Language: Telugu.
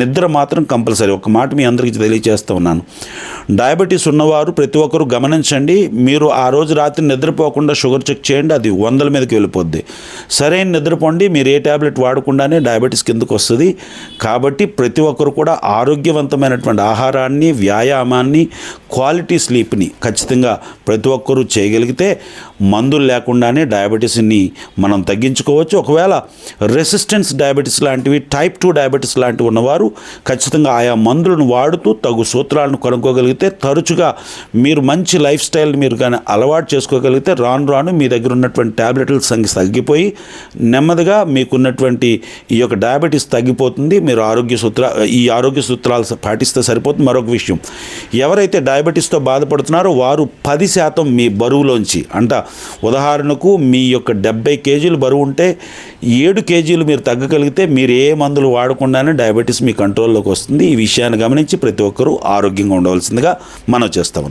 నిద్ర మాత్రం కంపల్సరీ. ఒక మాట మీ అందరికీ తెలియజేస్తూ ఉన్నాను, డయాబెటీస్ ఉన్నవారు ప్రతి ఒక్కరు గమనించండి. మీరు ఆ రోజు రాత్రి నిద్రపోకుండా షుగర్ చెక్ చేయండి, అది 100 మీదకి వెళ్ళిపోద్ది. సరైన నిద్రపోండి, మీరు ఏ ట్యాబ్లెట్ వాడకుండానే డయాబెటీస్ కిందకు వస్తుంది. కాబట్టి ప్రతి ఒక్కరు కూడా ఆరోగ్యవంతమైనటువంటి ఆహారాన్ని, వ్యాయామాన్ని, క్వాలిటీ స్లీప్ని ఖచ్చితంగా ప్రతి ఒక్కరూ చేయగలిగితే మందులు లేకుండానే డయాబెటీస్ని మనం తగ్గించుకోవచ్చు. ఒకవేళ రెసిస్టెన్స్ డయాబెటీస్ లాంటివి, టైప్ 2 డయాబెటీస్ లాంటివి ఉన్నవారు ఖచ్చితంగా ఆయా మందులను వాడుతూ తగు సూత్రాలను కనుక్కోగలిగితే, తరచుగా మీరు మంచి లైఫ్ స్టైల్ మీరు కానీ అలవాటు చేసుకోగలిగితే రాను రాను మీ దగ్గర ఉన్నటువంటి ట్యాబ్లెట్ల సంఖ్య తగ్గిపోయి నెమ్మదిగా మీకున్నటువంటి ఈ యొక్క డయాబెటీస్ తగ్గిపోతుంది. మీరు ఈ ఆరోగ్య సూత్రాలు పాటిస్తే సరిపోతుంది. మరొక విషయం, ఎవరైతే డయాబెటీస్తో బాధపడుతున్నారో వారు 10% మీ బరువులోంచి, అంటే ఉదాహరణకు మీ యొక్క 70 కేజీలు బరువు ఉంటే 7 కేజీలు మీరు తగ్గగలిగితే మీరు ఏ మందులు వాడకుండానే డయాబెటీస్ మీ కంట్రోల్లోకి వస్తుంది. ఈ విషయాన్ని గమనించి ప్రతి ఒక్కరూ ఆరోగ్యంగా ఉండవలసిందిగా మనం చేస్తూ ఉన్నాం.